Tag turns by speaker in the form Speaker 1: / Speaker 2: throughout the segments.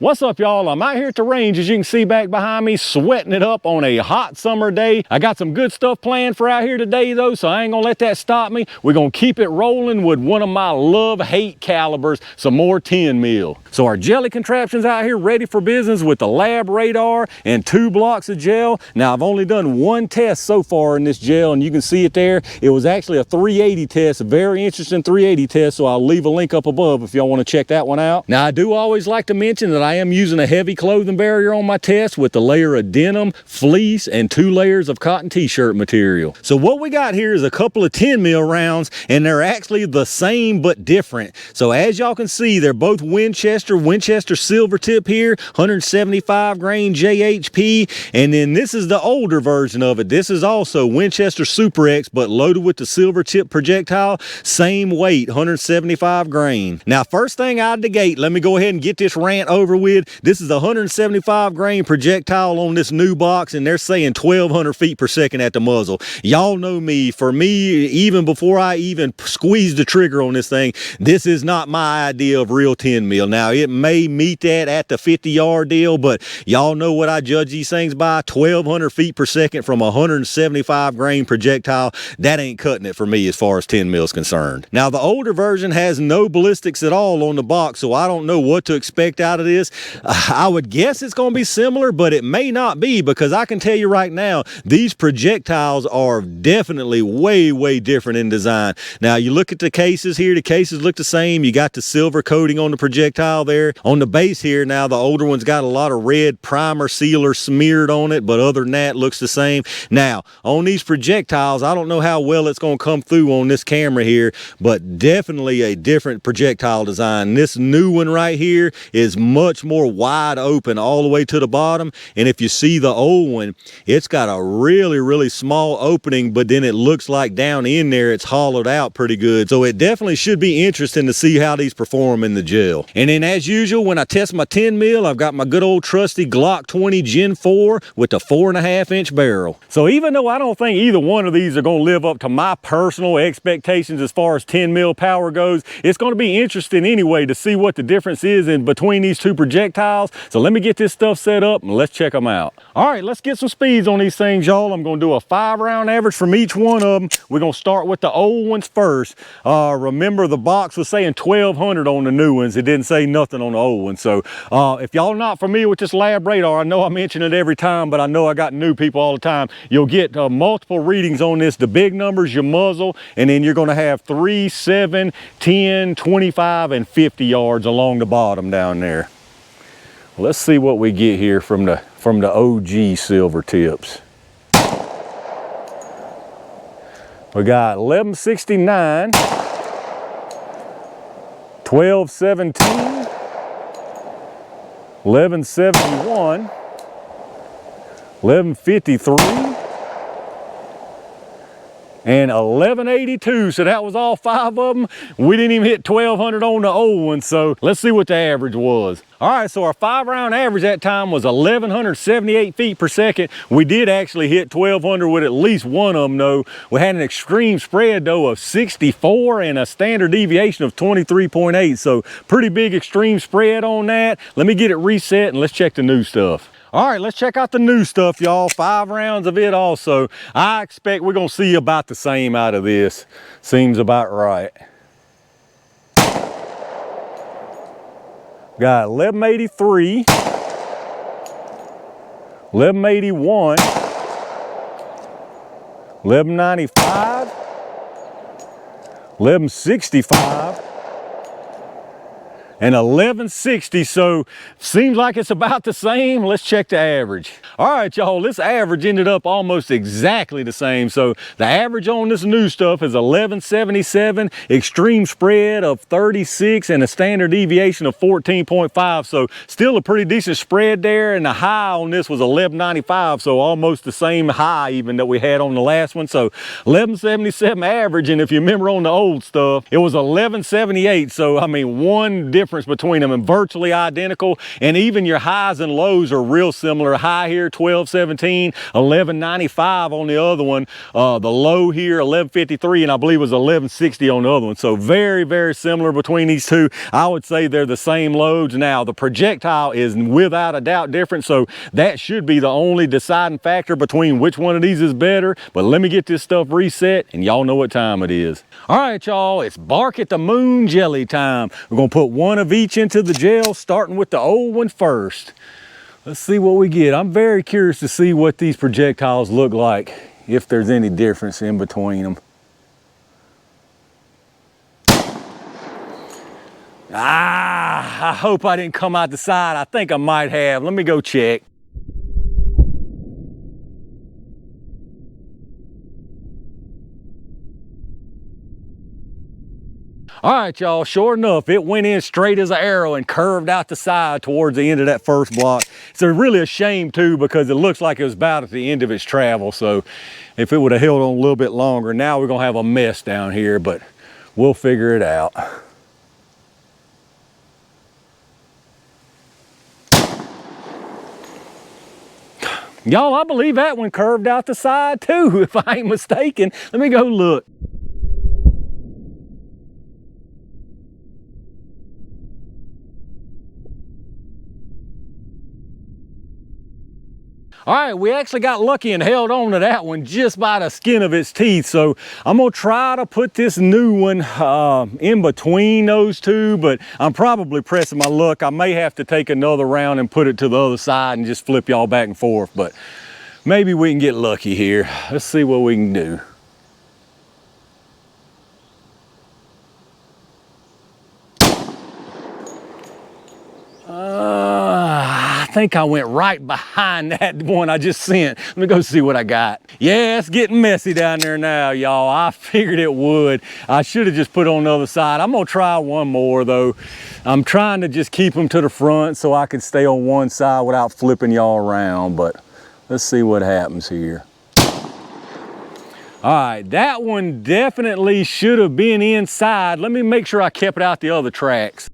Speaker 1: What's up, y'all? I'm out here at the range, as you can see back behind me, sweating it up on a hot summer day. I got some good stuff planned for out here today, though, so I ain't gonna let that stop me. We're gonna keep it rolling with one of my love-hate calibers, some more 10 mil. So our jelly contraption's out here ready for business with the lab radar and 2 blocks of gel. Now, I've only done one test so far in this gel, and you can see it there. It was actually a 380 test, a very interesting 380 test, so I'll leave a link up above if y'all want to check that one out. Now, I do always like to mention that I am using a heavy clothing barrier on my test with a layer of denim, fleece, and 2 layers of cotton t-shirt material. So what we got here is a couple of 10 mil rounds, and they're actually the same but different. So as y'all can see, they're both Winchester Silvertip here, 175 grain JHP, and then this is the older version of it. This is also Winchester Super X, but loaded with the Silvertip projectile, same weight, 175 grain. Now, first thing out of the gate, let me go ahead and get this rant over with. This is a 175 grain projectile on this new box, and they're saying 1,200 feet per second at the muzzle. Y'all know me. For me, even before I even squeeze the trigger on this thing, this is not my idea of real 10 mil. Now, it may meet that at the 50-yard deal, but y'all know what I judge these things by. 1,200 feet per second from a 175 grain projectile. That ain't cutting it for me as far as 10 mil is concerned. Now, the older version has no ballistics at all on the box, so I don't know what to expect out of this. I would guess it's going to be similar, but it may not be, because I can tell you right now, these projectiles are definitely way different in design. Now, you look at the cases here, the cases look the same. You got the silver coating on the projectile there. On the base here, now the older one's got a lot of red primer sealer smeared on it, but other than that, looks the same. Now, on these projectiles, I don't know how well it's going to come through on this camera here, but definitely a different projectile design. This new one right here is much more wide open all the way to the bottom, and if you see the old one, it's got a really small opening, but then it looks like down in there it's hollowed out pretty good. So it definitely should be interesting to see how these perform in the gel. And then, as usual, when I test my 10 mil, I've got my good old trusty Glock 20 Gen 4 with the 4.5-inch barrel. So even though I don't think either one of these are going to live up to my personal expectations as far as 10 mil power goes, it's going to be interesting anyway to see what the difference is in between these two projectiles. So let me get this stuff set up and let's check them out. All right, let's get some speeds on these things, y'all. I'm going to do a 5-round average from each one of them. We're going to start with the old ones first. Remember, the box was saying 1,200 on the new ones. It didn't say nothing on the old ones. So if y'all not familiar with this lab radar, I know I mention it every time, but I know I got new people all the time. You'll get multiple readings on this. The big numbers, your muzzle, and then you're going to have 3, 7, 10, 25, and 50 yards along the bottom down there. Let's see what we get here from the OG Silvertips. We got 1169, 1217, 1171, 1153, and 1182. So that was all 5 of them. We didn't even hit 1,200 on the old one, so let's see what the average was. All right, so our 5-round average that time was 1,178 feet per second. We did actually hit 1,200 with at least one of them, though. We had an extreme spread, though, of 64 and a standard deviation of 23.8. So pretty big extreme spread on that. Let me get it reset and let's check the new stuff. All right, let's check out the new stuff, y'all. 5 rounds of it also. I expect we're gonna see about the same out of this. Seems about right. Got 1183, 1181, 1195, 1165, and 1160. So seems like it's about the same. Let's check the average. All right, y'all, this average ended up almost exactly the same. So the average on this new stuff is 1177, extreme spread of 36, and a standard deviation of 14.5. So still a pretty decent spread there, and the high on this was 1195, so almost the same high even that we had on the last one. So 1177 average, and if you remember on the old stuff, it was 1178. So I mean, one difference difference between them, and virtually identical. And even your highs and lows are real similar. High here 1217, 1195 on the other one. The low here 1153, and I believe it was 1160 on the other one. So very, very similar between these two. I would say they're the same loads. Now the projectile is without a doubt different, so that should be the only deciding factor between which one of these is better. But let me get this stuff reset and y'all know what time it is. All right, y'all, it's bark at the moon jelly time. We're gonna put one of each into the gel, starting with the old one first. Let's see what we get. I'm very curious to see what these projectiles look like, if there's any difference in between them. I hope I didn't come out the side. I think I might have. Let me go check. All right, y'all, sure enough, it went in straight as an arrow and curved out the side towards the end of that first block. It's really a shame too, because it looks like it was about at the end of its travel. So if it would have held on a little bit longer, now we're gonna have a mess down here, but we'll figure it out. Y'all, I believe that one curved out the side too, if I ain't mistaken. Let me go look. All right, we actually got lucky and held on to that one just by the skin of its teeth. So I'm gonna try to put this new one in between those two, but I'm probably pressing my luck. I may have to take another round and put it to the other side and just flip y'all back and forth, but maybe we can get lucky here. Let's see what we can do. I think I went right behind that one I just sent. Let me go see what I got. Yeah, it's getting messy down there now, y'all. I figured it would. I should have just put it on the other side. I'm gonna try one more though. I'm trying to just keep them to the front so I can stay on one side without flipping y'all around, but let's see what happens here. All right, that one definitely should have been inside. Let me make sure I kept it out the other tracks.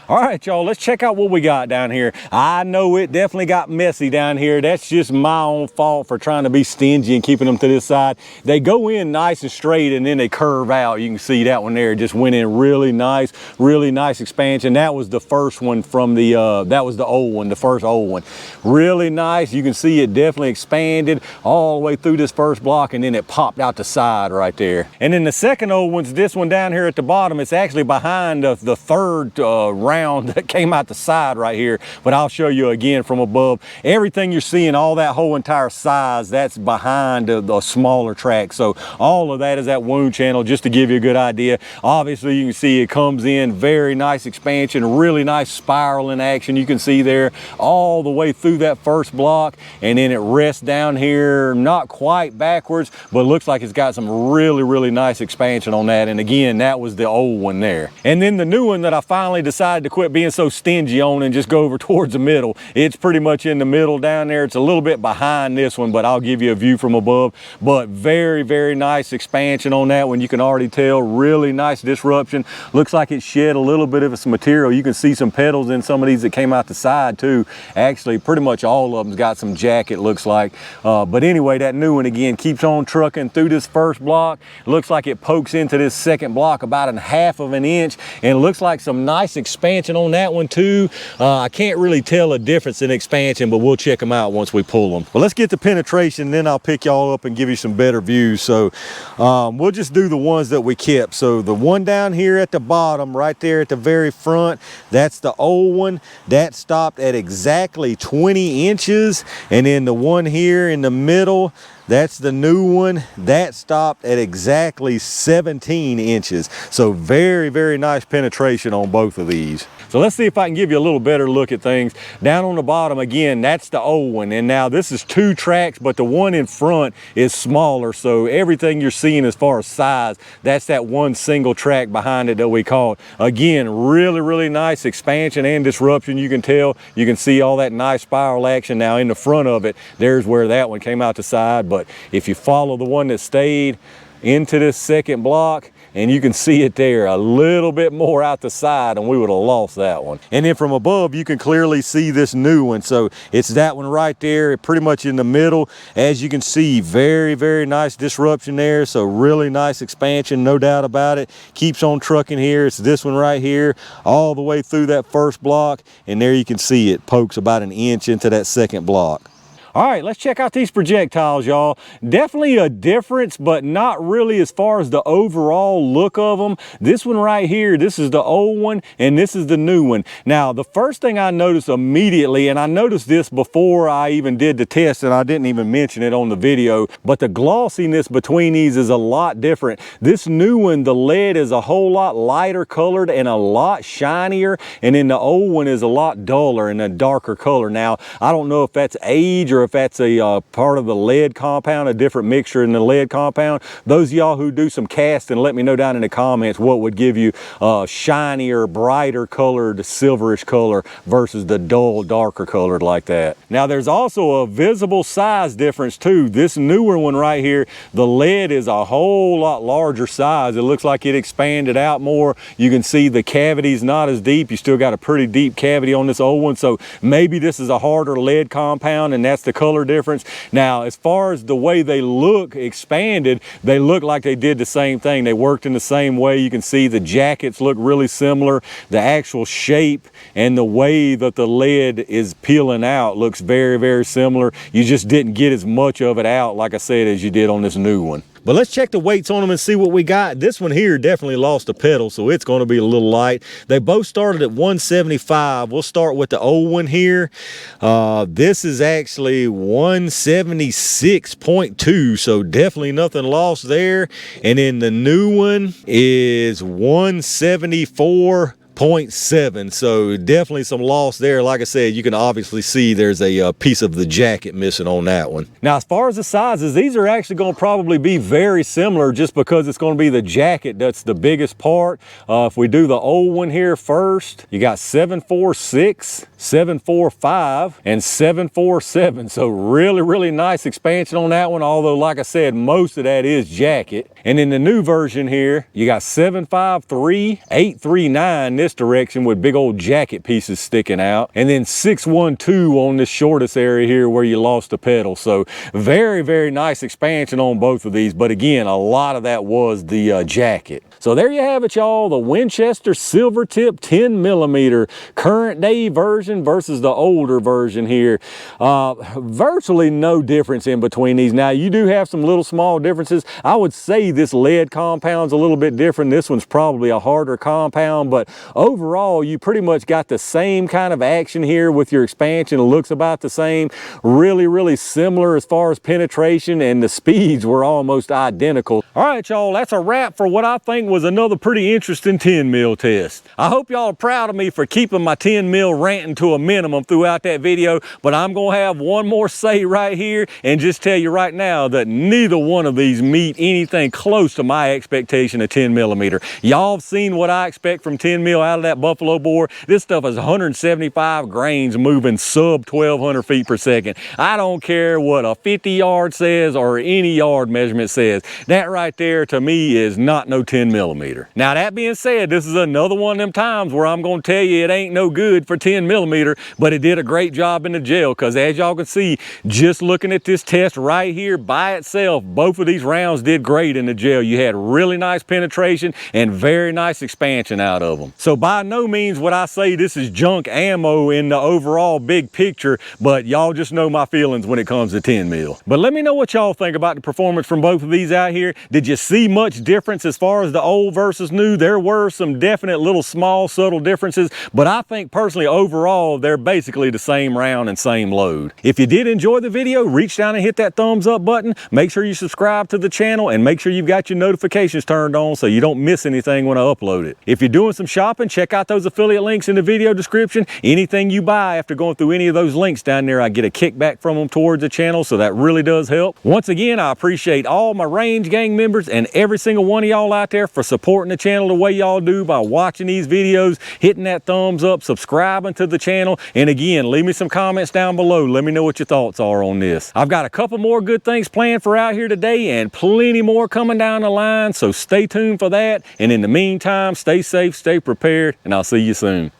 Speaker 1: All right, y'all, let's check out what we got down here. I know it definitely got messy down here. That's just my own fault for trying to be stingy and keeping them to this side. They go in nice and straight and then they curve out. You can see that one there just went in really nice expansion. That was the first one from the, that was the old one, the first old one. Really nice. You can see it definitely expanded all the way through this first block and then it popped out the side right there. And then the second old one's this one down here at the bottom. It's actually behind the third round that came out the side right here, but I'll show you again from above. Everything you're seeing, all that whole entire size, that's behind the smaller track. So all of that is that wound channel, just to give you a good idea. Obviously you can see it comes in very nice expansion, really nice spiral in action. You can see there all the way through that first block, and then it rests down here, not quite backwards, but looks like it's got some really nice expansion on that. And again, that was the old one there. And then the new one that I finally decided to quit being so stingy on and just go over towards the middle. It's pretty much in the middle down there. It's a little bit behind this one, but I'll give you a view from above. But very nice expansion on that one. You can already tell, really nice disruption. Looks like it shed a little bit of its material. You can see some petals in some of these that came out the side too. Actually, pretty much all of them's got some jack, it looks like. But anyway, that new one again keeps on trucking through this first block. Looks like it pokes into this second block about 1/2 of an inch, and it looks like some nice expansion on that one too. I can't really tell a difference in expansion, but we'll check them out once we pull them. Well, let's get the penetration, then I'll pick y'all up and give you some better views. So we'll just do the ones that we kept. So the one down here at the bottom, right there at the very front, that's the old one. That stopped at exactly 20 inches. And then the one here in the middle, that's the new one. That stopped at exactly 17 inches. So very nice penetration on both of these. So let's see if I can give you a little better look at things. Down on the bottom, again, that's the old one. And now this is 2 tracks, but the one in front is smaller. So everything you're seeing as far as size, that's that one single track behind it that we caught. Again, really, really nice expansion and disruption. You can tell, you can see all that nice spiral action. Now in the front of it, there's where that one came out the side. But if you follow the one that stayed into this second block, and you can see it there a little bit more out the side, and we would have lost that one. And then from above, you can clearly see this new one. So it's that one right there, pretty much in the middle. As you can see, very, very nice disruption there. So really nice expansion, no doubt about it. Keeps on trucking here. It's this one right here, all the way through that first block. And there you can see it pokes about 1 inch into that second block. All right, let's check out these projectiles, y'all. Definitely a difference, but not really as far as the overall look of them. This one right here, this is the old one, and this is the new one. Now, the first thing I noticed immediately, and I noticed this before I even did the test, and I didn't even mention it on the video, but the glossiness between these is a lot different. This new one, the lead is a whole lot lighter colored and a lot shinier, and then the old one is a lot duller and a darker color. Now, I don't know if that's age or if that's a part of the lead compound, a different mixture in the lead compound. Those of y'all who do some casting, let me know down in the comments what would give you a shinier, brighter colored, silverish color versus the dull, darker colored like that. Now there's also a visible size difference too. This newer one right here, the lead is a whole lot larger size. It looks like it expanded out more. You can see the cavity's not as deep. You still got a pretty deep cavity on this old one. So maybe this is a harder lead compound, and that's the color difference. Now, as far as the way they look expanded, they look like they did the same thing. They worked in the same way. You can see the jackets look really similar. The actual shape and the way that the lead is peeling out looks very, very similar. You just didn't get as much of it out, like I said, as you did on this new one. But let's check the weights on them and see what we got. This one here definitely lost a pedal, so it's going to be a little light. They both started at 175. We'll start with the old one here. This is actually 176.2, so definitely nothing lost there. And then the new one is 174.7, so definitely some loss there. Like I said, you can obviously see there's a piece of the jacket missing on that one. Now, as far as the sizes, these are actually going to probably be very similar just because it's going to be the jacket that's the biggest part. If we do the old one here first, you got 746, 745, and 747. So really, really nice expansion on that one. Although, like I said, most of that is jacket. And in the new version here, you got 753, 839 this direction with big old jacket pieces sticking out, and then 612 on this shortest area here where you lost the pedal. So very, very nice expansion on both of these. But again, a lot of that was the jacket. So there you have it, y'all. The Winchester Silvertip 10mm current day version versus the older version here. Virtually no difference in between these. Now, you do have some little small differences. I would say this lead compound's a little bit different. This one's probably a harder compound, but overall, you pretty much got the same kind of action here with your expansion. It looks about the same. Really, really similar as far as penetration, and the speeds were almost identical. All right, y'all, that's a wrap for what I think was another pretty interesting 10mm test. I hope y'all are proud of me for keeping my 10mm ranting to a minimum throughout that video, but I'm gonna have one more say right here and just tell you right now that neither one of these meet anything close to my expectation of 10mm. Y'all have seen what I expect from 10mm out of that buffalo bore. This stuff is 175 grains moving sub 1200 feet per second. I don't care what a 50 yard says or any yard measurement says. That right there to me is not no 10mm. Now, that being said, this is another one of them times where I'm gonna tell you it ain't no good for 10mm, but it did a great job in the gel, because as y'all can see, just looking at this test right here by itself, both of these rounds did great in the gel. You had really nice penetration and very nice expansion out of them. So by no means would I say this is junk ammo in the overall big picture, but y'all just know my feelings when it comes to 10mm. But let me know what y'all think about the performance from both of these out here. Did you see much difference as far as the old versus new. There were some definite little small subtle differences, but I think personally overall they're basically the same round and same load. If you did enjoy the video, reach down and hit that thumbs up button. Make sure you subscribe to the channel and make sure you've got your notifications turned on so you don't miss anything when I upload it. If you're doing some shopping, check out those affiliate links in the video description. Anything you buy after going through any of those links down there, I get a kickback from them towards the channel, so that really does help. Once again, I appreciate all my Range Gang members and every single one of y'all out there for supporting the channel the way y'all do by watching these videos, hitting that thumbs up, subscribing to the channel, and again, leave me some comments down below. Let me know what your thoughts are on this. I've got a couple more good things planned for out here today and plenty more coming down the line, so stay tuned for that. And in the meantime, stay safe, stay prepared, and I'll see you soon.